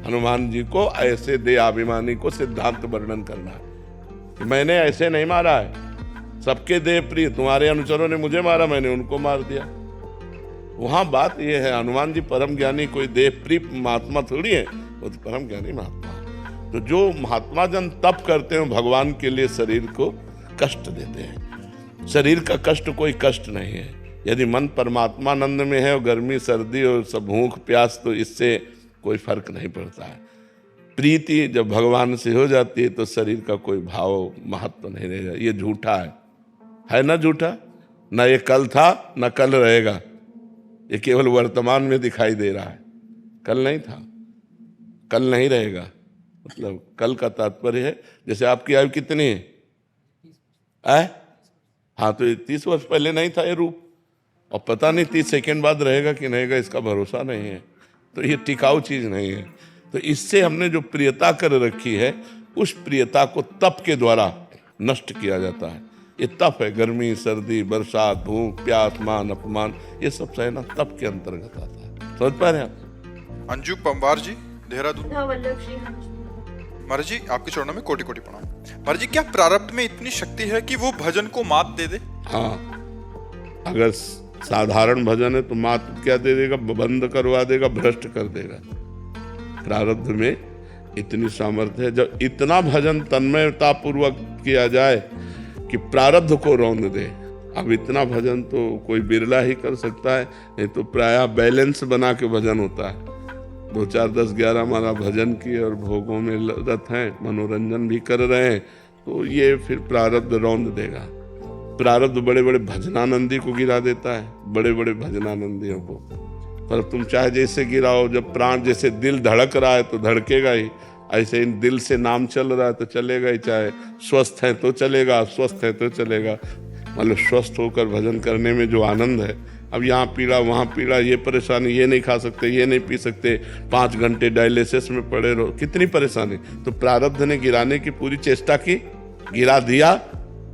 हनुमान जी को ऐसे देहाभिमानी को सिद्धांत वर्णन करना है कि मैंने ऐसे नहीं मारा है। सबके देह प्रिय, तुम्हारे अनुचरों ने मुझे मारा, मैंने उनको मार दिया। वहां बात यह है, हनुमान जी परम ज्ञानी कोई देह प्रिय महात्मा थोड़ी है, वो तो परम ज्ञानी महात्मा। तो जो महात्मा जन तप करते हैं भगवान के लिए शरीर को कष्ट देते हैं। शरीर का कष्ट कोई कष्ट नहीं है। यदि मन परमात्मानंद में है और गर्मी सर्दी और सब भूख प्यास, तो इससे कोई फर्क नहीं पड़ता है। प्रीति जब भगवान से हो जाती है तो शरीर का कोई भाव महत्व नहीं रहेगा। ये झूठा है ना? झूठा ना, ये कल था ना कल रहेगा। ये केवल वर्तमान में दिखाई दे रहा है, कल नहीं था, कल नहीं रहेगा। मतलब कल का तात्पर्य है, जैसे आपकी आयु कितनी है? हाँ, तो 30 वर्ष पहले नहीं था ये रूप, और पता नहीं 30 सेकंड बाद रहेगा कि नहीं, इसका भरोसा नहीं है। तो ये टिकाऊ चीज नहीं है। तो इससे हमने जो प्रियता कर रखी है, उस प्रियता को तप के द्वारा नष्ट किया जाता है। ये तप है, गर्मी सर्दी बरसात भूख प्यास मान अपमान, ये सब सहना तप के अंतर्गत आता है। समझ पा रहे हैं आप? अंजू पंवार जी देहरादून। महाराज जी, आपके चरणों में कोटि कोटि प्रणाम। महाराज जी, क्या प्रारब्ध में इतनी शक्ति है कि वो भजन को मात दे दे? हाँ, अगर साधारण भजन है तो मात क्या दे देगा? बंद करवा देगा, भ्रष्ट कर देगा। प्रारब्ध में इतनी सामर्थ्य है। जब इतना भजन तन्मयता पूर्वक किया जाए कि प्रारब्ध को रौंद दे, अब इतना भजन तो कोई बिरला ही कर सकता है, नहीं तो प्रायः बैलेंस बना के भजन होता है। 2 4 10 11 हमारा भजन किए और भोगों में रत हैं, मनोरंजन भी कर रहे हैं, तो ये फिर प्रारब्ध रौंद देगा। प्रारब्ध बड़े बड़े भजनानंदी को गिरा देता है, बड़े बड़े भजनानंदियों को। पर तुम चाहे जैसे गिराओ, जब प्राण जैसे दिल धड़क रहा है तो धड़केगा ही, ऐसे इन दिल से नाम चल रहा है तो चलेगा ही। चाहे स्वस्थ है तो चलेगा, अस्वस्थ है तो चलेगा। मतलब स्वस्थ होकर भजन करने में जो आनंद है, अब यहाँ पीड़ा वहाँ पीड़ा, ये परेशानी, ये नहीं खा सकते, ये नहीं पी सकते, 5 घंटे डायलिसिस में पड़े रहो, कितनी परेशानी। तो प्रारब्ध ने गिराने की पूरी चेष्टा की, गिरा दिया,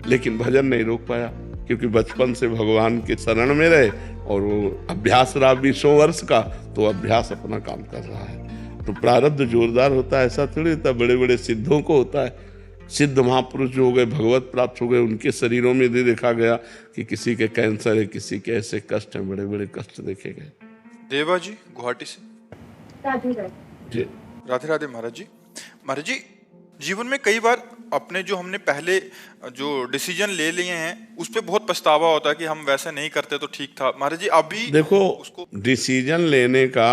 लेकिन भजन नहीं रोक पाया, क्योंकि बचपन से भगवान के शरण में रहे और वो अभ्यास रहा 20 वर्ष का, तो अभ्यास अपना काम कर रहा है। तो प्रारब्ध जोरदार होता है, ऐसा थोड़ी होता। बड़े बड़े सिद्धों को होता है, सिद्ध महापुरुष जो हो गए, भगवत प्राप्त हो गए, उनके शरीरों में भी देखा गया कि किसी के कैंसर है, किसी के ऐसे कष्ट हैं, बड़े बड़े कष्ट देखे गए। देवा जी गुवाहाटी से। राधे राधे। जी राधे राधे महाराज जी। महाराज जी, जीवन में कई बार अपने जो हमने पहले जो डिसीजन ले लिए हैं उस पे बहुत पछतावा होता है कि हम वैसा नहीं करते तो ठीक था। महाराज जी अभी देखो, उसको डिसीजन लेने का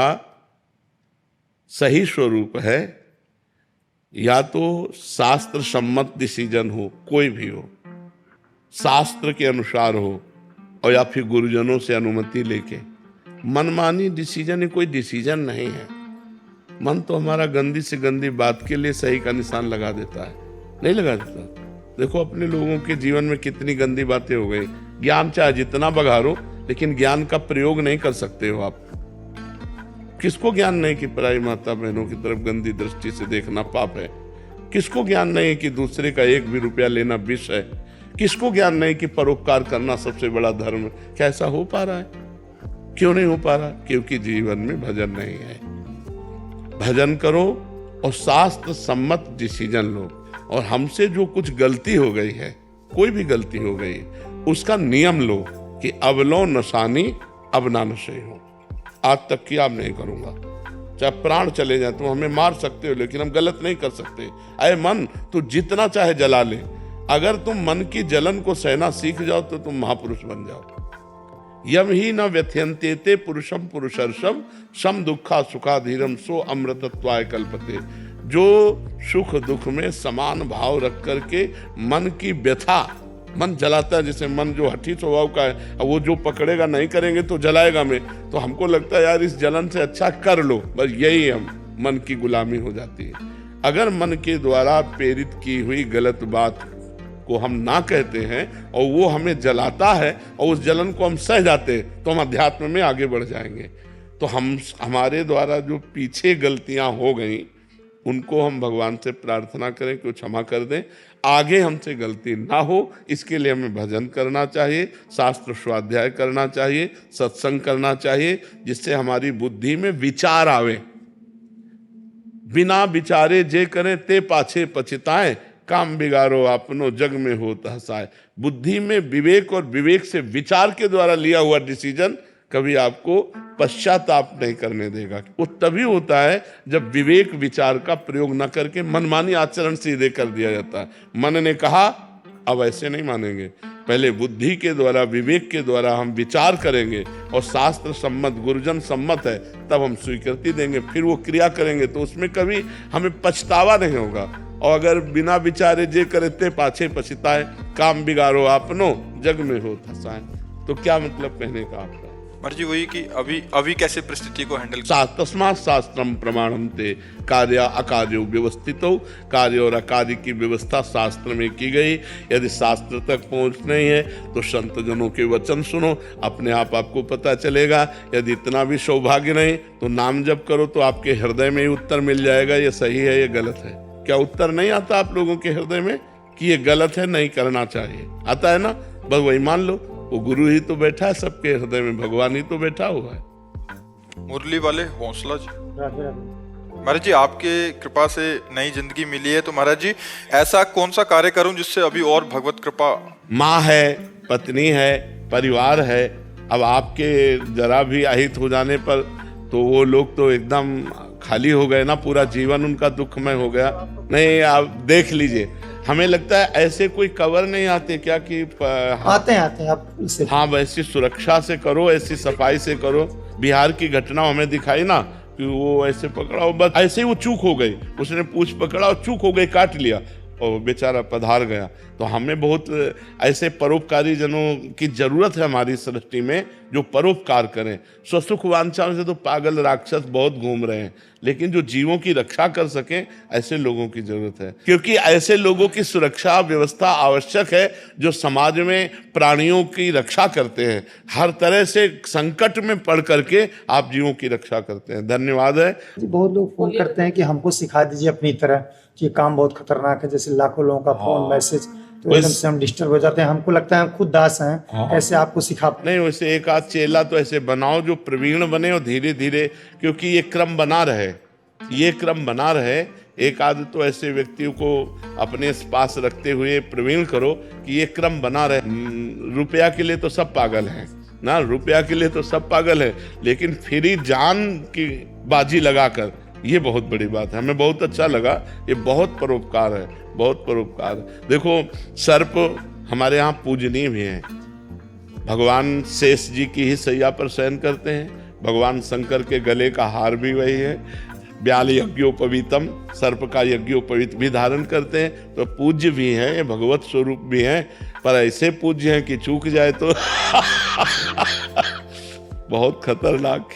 सही स्वरूप है या तो शास्त्र सम्मत डिसीजन हो, कोई भी हो, शास्त्र के अनुसार हो, और या फिर गुरुजनों से अनुमति लेके। मनमानी डिसीजन ही कोई डिसीजन नहीं है। मन तो हमारा गंदी से गंदी बात के लिए सही का निशान लगा देता है, नहीं लगा देता। देखो अपने लोगों के जीवन में कितनी गंदी बातें हो गई। ज्ञान चाहे जितना बघारो, लेकिन ज्ञान का प्रयोग नहीं कर सकते हो आप। किसको ज्ञान नहीं कि पराई माता बहनों की तरफ गंदी दृष्टि से देखना पाप है? किसको ज्ञान नहीं कि दूसरे का 1 भी रुपया लेना विष है? किसको ज्ञान नहीं कि परोपकार करना सबसे बड़ा धर्म है? क्या ऐसा हो पा रहा है? क्यों नहीं हो पा रहा? क्योंकि जीवन में भजन नहीं है। भजन करो और शास्त्र सम्मत डिसीजन लो, और हमसे जो कुछ गलती हो गई है, कोई भी गलती हो गई, उसका नियम लो कि अब लो नशानी अब ना नशे हो। आज तक की अब नहीं करूंगा, चाहे प्राण चले जाए, तुम हमें मार सकते हो लेकिन हम गलत नहीं कर सकते। अरे मन, तू जितना चाहे जला ले, अगर तुम मन की जलन को सहना सीख जाओ तो तुम महापुरुष बन जाओ। यम ही न व्यथयन्ते पुरुषम पुरुषर्षम सम दुखा सुखाधीरम सो अमृतत्वाय कल्पते। जो सुख दुख में समान भाव रख करके मन की व्यथा, मन जलाता है, जैसे मन जो हठी स्वभाव का है, अब वो जो पकड़ेगा नहीं करेंगे तो जलाएगा में, तो हमको लगता है यार इस जलन से अच्छा कर लो, बस यही हम मन की गुलामी हो जाती है। अगर मन के द्वारा प्रेरित की हुई गलत बात को हम ना कहते हैं और वो हमें जलाता है और उस जलन को हम सह जाते हैं, तो हम अध्यात्म में आगे बढ़ जाएंगे। तो हमारे द्वारा जो पीछे गलतियां हो गई, उनको हम भगवान से प्रार्थना करें कि वो क्षमा कर दें, आगे हमसे गलती ना हो। इसके लिए हमें भजन करना चाहिए, शास्त्र स्वाध्याय करना चाहिए, सत्संग करना चाहिए, जिससे हमारी बुद्धि में विचार आवे। बिना विचारे जे करें ते पाछे पछताएं, काम बिगाड़ो अपनो जग में होता हसाए। बुद्धि में विवेक और विवेक से विचार के द्वारा लिया हुआ डिसीजन कभी आपको पश्चाताप नहीं करने देगा। वो तभी होता है जब विवेक विचार का प्रयोग न करके मनमानी आचरण सीधे कर दिया जाता है। मन ने कहा, अब ऐसे नहीं मानेंगे, पहले बुद्धि के द्वारा विवेक के द्वारा हम विचार करेंगे और शास्त्र सम्मत गुरुजन सम्मत है, तब हम स्वीकृति देंगे, फिर वो क्रिया करेंगे, तो उसमें कभी हमें पछतावा नहीं होगा। और अगर बिना विचारे जे करते पाछे पछताए, काम बिगाड़ो आपनो जग में हो हसाए, तो क्या मतलब कहने का आपका? मर्जी वही कि अभी कैसे परिस्थिति को हैंडल। तस्मात् शास्त्रम प्रमाणम ते कार्य अकार्यो व्यवस्थितो। कार्य और अकार्य की व्यवस्था शास्त्र में की गई। यदि शास्त्र तक पहुंच नहीं है तो संत जनों के वचन सुनो, अपने आप आपको पता चलेगा। यदि इतना भी सौभाग्य नहीं तो नाम जप करो, तो आपके हृदय में ही उत्तर मिल जाएगा, ये सही है ये गलत है। क्या उत्तर नहीं आता आप लोगों के हृदय में कि ये गलत है, नहीं करना चाहिए? आता है ना, बस वही मान लो। वो गुरु ही तो बैठा है सबके हृदय में, भगवान ही तो बैठा हुआ है। मुरली वाले हौसला जी। महाराज जी आपके कृपा से नई जिंदगी मिली है, तो महाराज जी ऐसा कौन सा कार्य करूं जिससे अभी और भगवत कृपा। माँ है, पत्नी है, परिवार है। अब आपके जरा भी अहित हो जाने पर तो वो लोग तो एकदम खाली हो गए ना, पूरा जीवन उनका दुखमय हो गया। नहीं, आप देख लीजिए, हमें लगता है ऐसे कोई कवर नहीं आते क्या कि आते हैं आप इससे। हाँ, वैसी सुरक्षा से करो, ऐसी सफाई से करो। बिहार की घटना हमें दिखाई ना कि वो ऐसे पकड़ा, बस ऐसे ही वो चूक हो गई, उसने पूंछ पकड़ा और चूक हो गई, काट लिया और बेचारा पधार गया। तो हमें बहुत ऐसे परोपकारी जनों की जरूरत है हमारी सृष्टि में, जो परोपकार करें। स्वसुख वांछा से तो पागल राक्षस बहुत घूम रहे हैं, लेकिन जो जीवों की रक्षा कर सकें, ऐसे लोगों की जरूरत है, क्योंकि ऐसे लोगों की सुरक्षा व्यवस्था आवश्यक है जो समाज में प्राणियों की रक्षा करते हैं। हर तरह से संकट में पड़ करके आप जीवों की रक्षा करते हैं। धन्यवाद है। बहुत लोग फोन करते हैं कि हमको सिखा दीजिए अपनी तरह, कि काम बहुत खतरनाक है, जैसे लाखों लोगों का फोन मैसेज, तो एकदम से हम डिस्टर्ब हो जाते हैं। हमको लगता है हम खुद दास हैं, ऐसे आपको सिखा नहीं, वैसे एक आध चेला तो ऐसे बनाओ जो प्रवीण बने और धीरे धीरे, क्योंकि ये क्रम बना रहे, ये क्रम बना रहे। एक आध तो ऐसे व्यक्तियों को अपने पास रखते हुए प्रवीण करो कि ये क्रम बना रहे। रुपया के लिए तो सब पागल हैं ना, रुपया के लिए तो सब पागल है, लेकिन फिर जान की बाजी लगाकर, ये बहुत बड़ी बात है। हमें बहुत अच्छा लगा, ये बहुत परोपकार है, बहुत परोपकार। देखो, सर्प हमारे यहाँ पूजनीय भी हैं। भगवान शेष जी की ही सैया पर शयन करते हैं। भगवान शंकर के गले का हार भी वही है। ब्याल यज्ञोपवीतम, सर्प का यज्ञोपवीत भी धारण करते हैं। तो पूज्य भी हैं, ये भगवत स्वरूप भी हैं, पर ऐसे पूज्य हैं कि चूक जाए तो बहुत खतरनाक है।